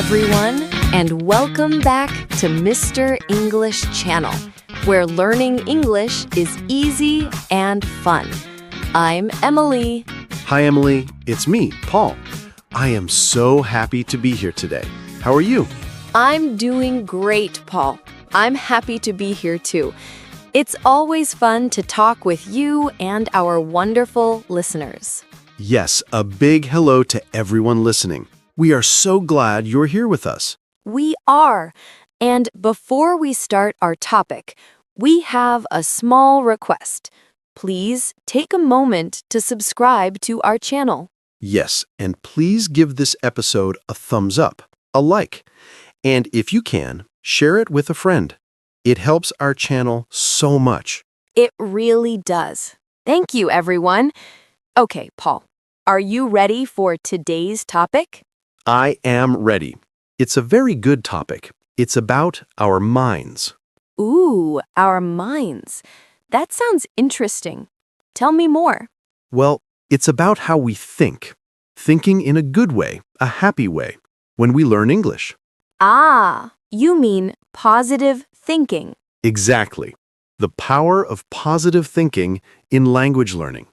everyone, and welcome back to Mr. English Channel, where learning English is easy and fun. I'm Emily. Hi, Emily. It's me, Paul. I am so happy to be here today. How are you? I'm doing great, Paul. I'm happy to be here too. It's always fun to talk with you and our wonderful listeners. Yes, a big hello to everyone listening. We are so glad you're here with us. We are. And before we start our topic, we have a small request. Please take a moment to subscribe to our channel. Yes, and please give this episode a thumbs up, a like, and if you can, share it with a friend. It helps our channel so much. It really does. Thank you, everyone. Okay, Paul, are you ready for today's topic? I am ready. It's a very good topic. It's about our minds. Ooh, our minds. That sounds interesting. Tell me more. Well, it's about how we think. Thinking in a good way, a happy way, when we learn English. Ah, you mean positive thinking. Exactly. The power of positive thinking in language learning.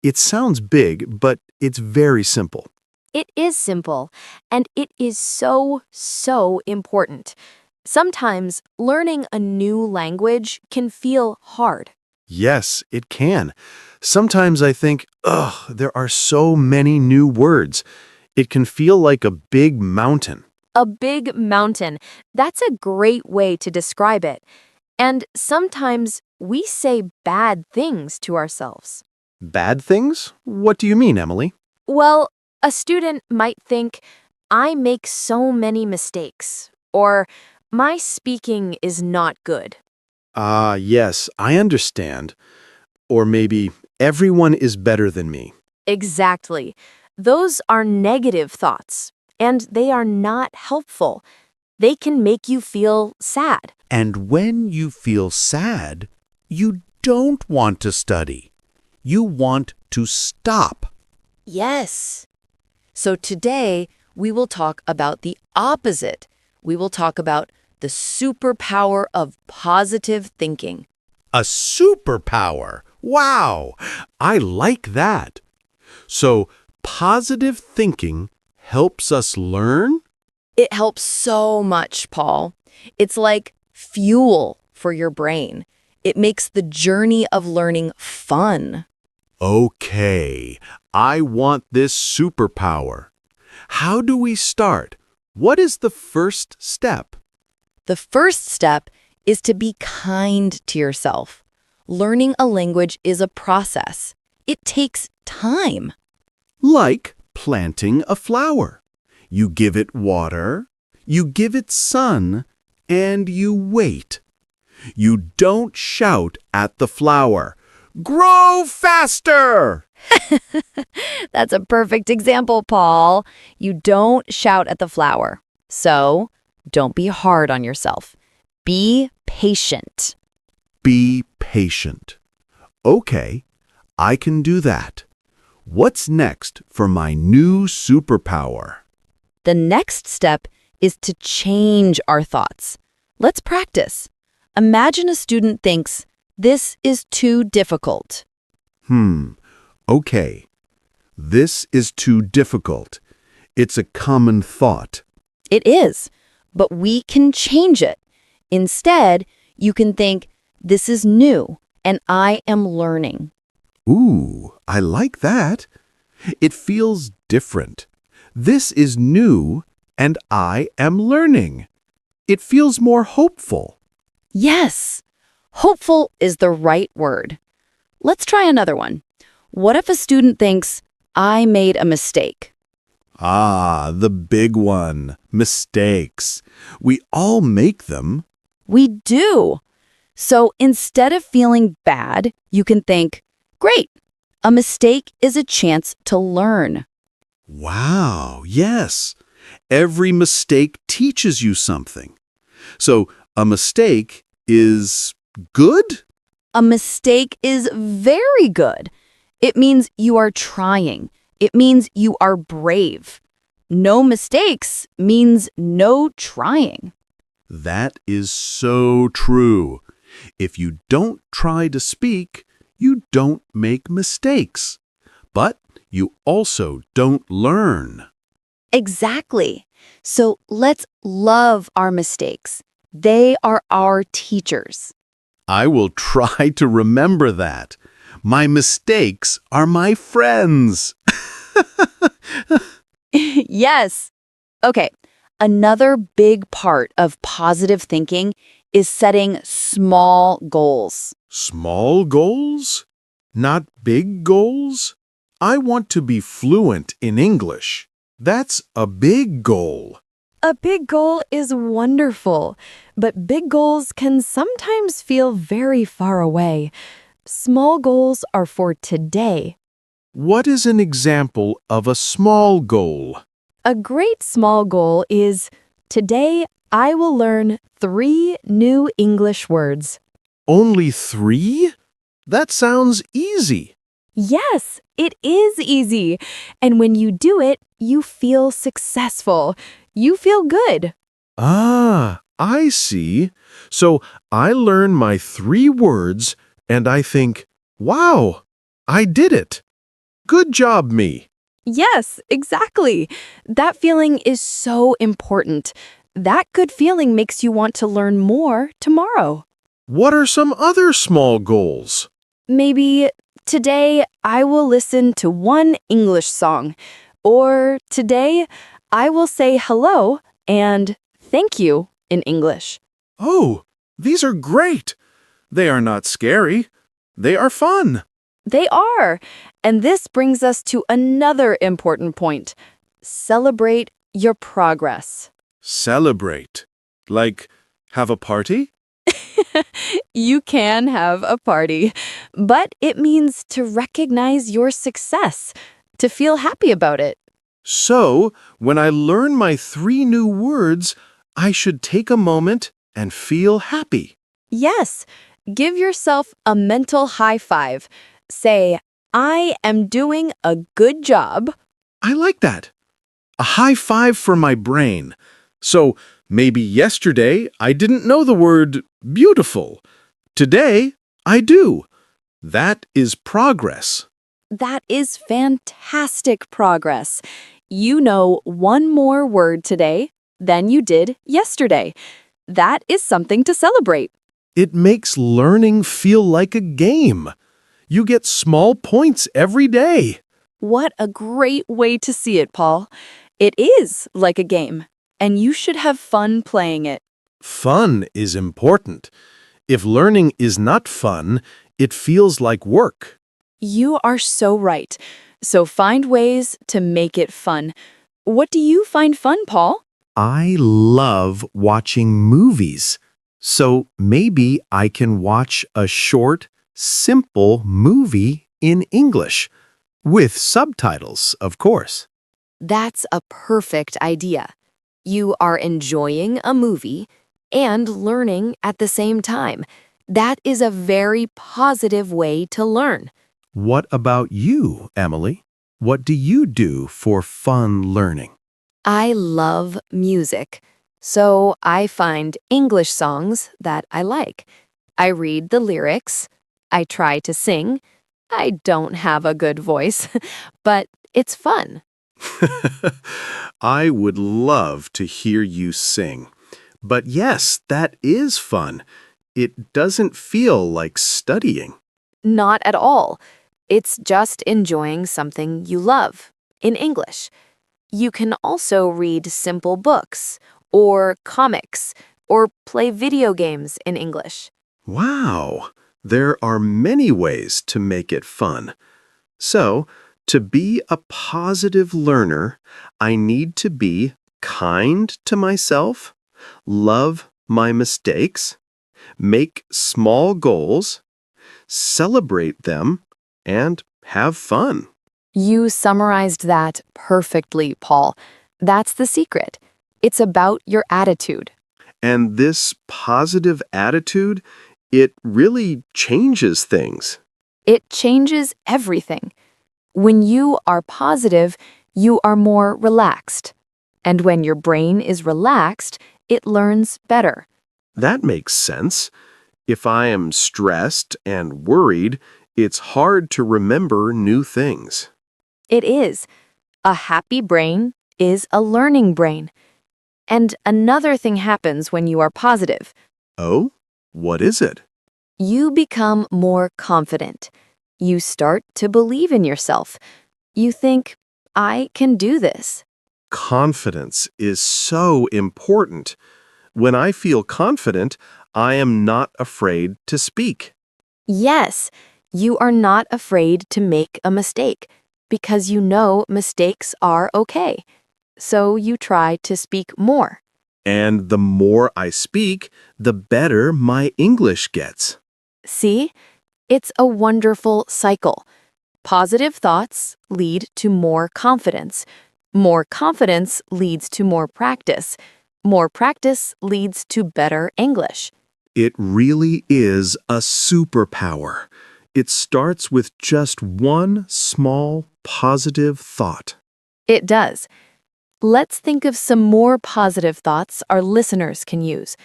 It sounds big, but it's very simple. It is simple, and it is so important. Sometimes learning a new language can feel hard. Yes, it can. Sometimes I think, there are so many new words. It can feel like a big mountain. A big mountain. That's a great way to describe it. And sometimes we say bad things to ourselves. Bad things? What do you mean, Emily? Well, a student might think, I make so many mistakes, or my speaking is not good. Ah, yes, I understand. Or maybe everyone is better than me. Exactly. Those are negative thoughts, and they are not helpful. They can make you feel sad. And when you feel sad, you don't want to study. You want to stop. Yes. So today, we will talk about the opposite. We will talk about the superpower of positive thinking. A superpower. Wow! I like that. So, positive thinking helps us learn? It helps so much, Paul. It's like fuel for your brain. It makes the journey of learning fun. Okay, I want this superpower. How do we start? What is the first step? The first step is to be kind to yourself. Learning a language is a process. It takes time. Like planting a flower. You give it water, you give it sun, and you wait. You don't shout at the flower, "Grow faster!" That's a perfect example, Paul. You don't shout at the flower. So, don't be hard on yourself. Be patient. Be patient. Okay, I can do that. What's next for my new superpower? The next step is to change our thoughts. Let's practice. Imagine a student thinks, this is too difficult. Okay. This is too difficult. It's a common thought. It is, but we can change it. Instead, you can think, this is new, and I am learning. Ooh, I like that. It feels different. This is new, and I am learning. It feels more hopeful. Yes, hopeful is the right word. Let's try another one. What if a student thinks, I made a mistake? Ah, the big one. Mistakes. We all make them. We do. So instead of feeling bad, you can think, great, a mistake is a chance to learn. Wow, yes. Every mistake teaches you something. So, a mistake is good? A mistake is very good. It means you are trying. It means you are brave. No mistakes means no trying. That is so true. If you don't try to speak, you don't make mistakes. But you also don't learn. Exactly. So let's love our mistakes. They are our teachers. I will try to remember that. My mistakes are my friends. Yes. Okay. Another big part of positive thinking is setting small goals. Small goals? Not big goals? I want to be fluent in English. That's a big goal. A big goal is wonderful, but big goals can sometimes feel very far away. Small goals are for today. What is an example of a small goal? A great small goal is today I will learn 3 new English words. Only 3? That sounds easy. Yes, it is easy. And when you do it, you feel successful. You feel good. Ah, I see. So I learn my 3 words and I think, wow, I did it. Good job, me. Yes, exactly. That feeling is so important. That good feeling makes you want to learn more tomorrow. What are some other small goals? Maybe today I will listen to 1 English song. Or today I will say hello and thank you in English. Oh, these are great. They are not scary. They are fun. They are. And this brings us to another important point. Celebrate your progress. Celebrate. Like, have a party? You can have a party, but it means to recognize your success, to feel happy about it. So, when I learn my 3 new words, I should take a moment and feel happy. Yes, give yourself a mental high five. Say, I am doing a good job. I like that. A high five for my brain. So, maybe yesterday I didn't know the word beautiful. Today, I do. That is progress. That is fantastic progress. You know 1 more word today than you did yesterday. That is something to celebrate. It makes learning feel like a game. You get small points every day. What a great way to see it, Paul. It is like a game, and you should have fun playing it. Fun is important. If learning is not fun, it feels like work. You are so right. So find ways to make it fun. What do you find fun, Paul? I love watching movies. So maybe I can watch a short, simple movie in English. With subtitles, of course. That's a perfect idea. You are enjoying a movie and learning at the same time. That is a very positive way to learn. What about you, Emily? What do you do for fun learning? I love music, so I find English songs that I like. I read the lyrics. I try to sing. I don't have a good voice, but it's fun. I would love to hear you sing. But yes, that is fun. It doesn't feel like studying. Not at all. It's just enjoying something you love in English. You can also read simple books or comics or play video games in English. Wow, there are many ways to make it fun. So, to be a positive learner, I need to be kind to myself, love my mistakes, make small goals, celebrate them, and have fun. You summarized that perfectly, Paul. That's the secret. It's about your attitude. And this positive attitude, it really changes things. It changes everything. When you are positive, you are more relaxed, And when your brain is relaxed, it learns better. That makes sense. If I am stressed and worried, it's hard to remember new things. It is. A happy brain is a learning brain. And another thing happens when you are positive. Oh? What is it? You become more confident. You start to believe in yourself. You think, I can do this. Confidence is so important. When I feel confident, I am not afraid to speak. Yes, you are not afraid to make a mistake because you know mistakes are okay. So you try to speak more. And the more I speak, the better my English gets. See? It's a wonderful cycle. Positive thoughts lead to more confidence. More confidence leads to more practice. More practice leads to better English. It really is a superpower. It starts with just one small positive thought. It does. Let's think of some more positive thoughts our listeners can use.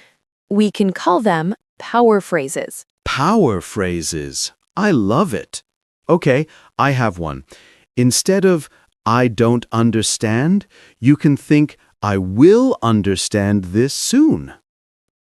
We can call them power phrases. Power phrases. I love it. Okay, I have one. Instead of I don't understand, you can think I will understand this soon.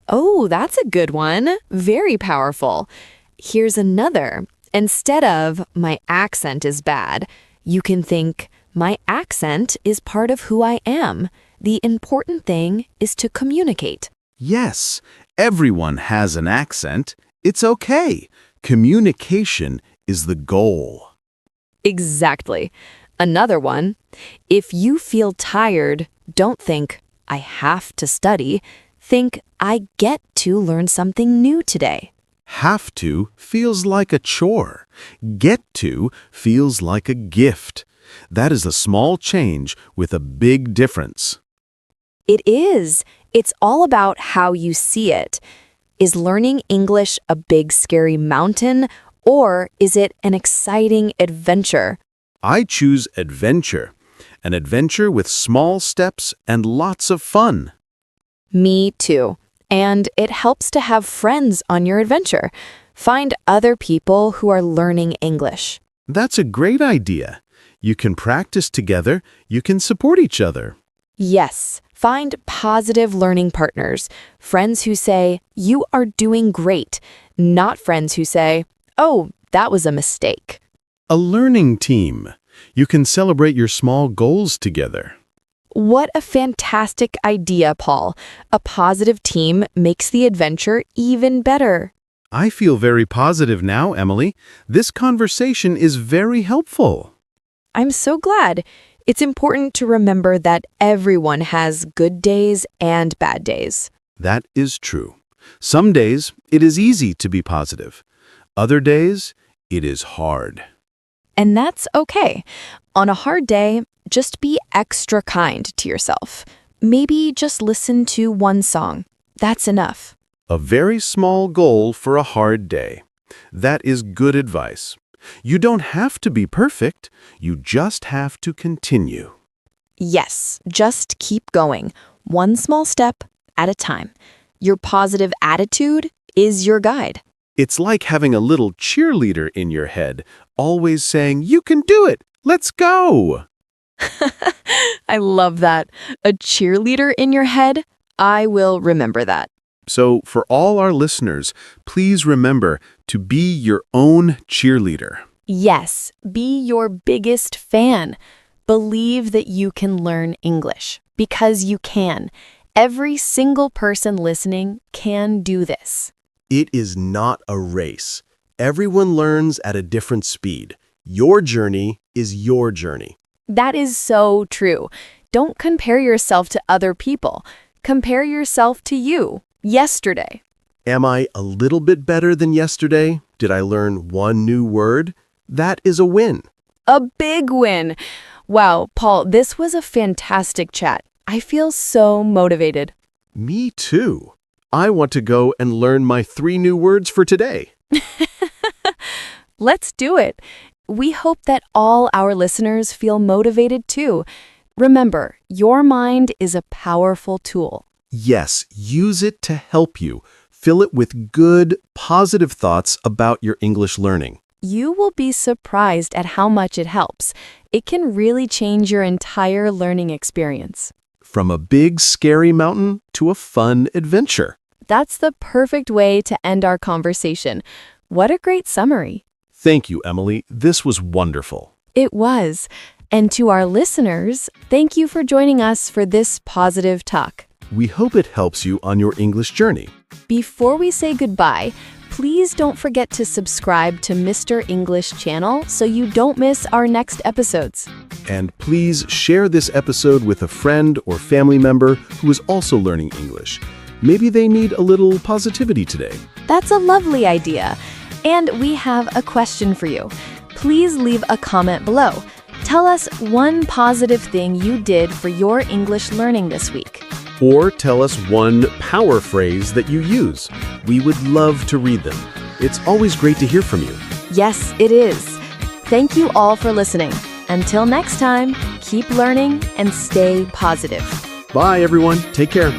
Oh, that's a good one. Very powerful. Here's another. Instead of my accent is bad, you can think my accent is part of who I am. The important thing is to communicate. Yes, everyone has an accent. It's okay. Communication is the goal. Exactly. Another one. If you feel tired, don't think, I have to study. Think, I get to learn something new today. Have to feels like a chore. Get to feels like a gift. That is a small change with a big difference. It is. It's all about how you see it. Is learning English a big scary mountain, or is it an exciting adventure? I choose adventure. An adventure with small steps and lots of fun. Me too. And it helps to have friends on your adventure. Find other people who are learning English. That's a great idea. You can practice together. You can support each other. Yes, find positive learning partners. Friends who say, you are doing great. Not friends who say, oh, that was a mistake. A learning team. You can celebrate your small goals together. What a fantastic idea, Paul. A positive team makes the adventure even better. I feel very positive now, Emily. This conversation is very helpful. I'm so glad. It's important to remember that everyone has good days and bad days. That is true. Some days, it is easy to be positive. Other days, it is hard. And that's okay. On a hard day, just be extra kind to yourself. Maybe just listen to one song. That's enough. A very small goal for a hard day. That is good advice. You don't have to be perfect. You just have to continue. Yes, just keep going, one small step at a time. Your positive attitude is your guide. It's like having a little cheerleader in your head, always saying, "You can do it! Let's go!" I love that. A cheerleader in your head? I will remember that. So, for all our listeners, please remember to be your own cheerleader. Yes, be your biggest fan. Believe that you can learn English, because you can. Every single person listening can do this. It is not a race. Everyone learns at a different speed. Your journey is your journey. That is so true. Don't compare yourself to other people. Compare yourself to you, yesterday. Am I a little bit better than yesterday? Did I learn one new word? That is a win. A big win. Wow, Paul, this was a fantastic chat. I feel so motivated. Me too. I want to go and learn my 3 new words for today. Let's do it. We hope that all our listeners feel motivated too. Remember, your mind is a powerful tool. Yes, use it to help you. Fill it with good, positive thoughts about your English learning. You will be surprised at how much it helps. It can really change your entire learning experience. From a big, scary mountain to a fun adventure. That's the perfect way to end our conversation. What a great summary. Thank you, Emily. This was wonderful. It was. And to our listeners, thank you for joining us for this positive talk. We hope it helps you on your English journey. Before we say goodbye, please don't forget to subscribe to Mr. English channel so you don't miss our next episodes. And please share this episode with a friend or family member who is also learning English. Maybe they need a little positivity today. That's a lovely idea. And we have a question for you. Please leave a comment below. Tell us one positive thing you did for your English learning this week. Or tell us one power phrase that you use. We would love to read them. It's always great to hear from you. Yes, it is. Thank you all for listening. Until next time, keep learning and stay positive. Bye, everyone. Take care.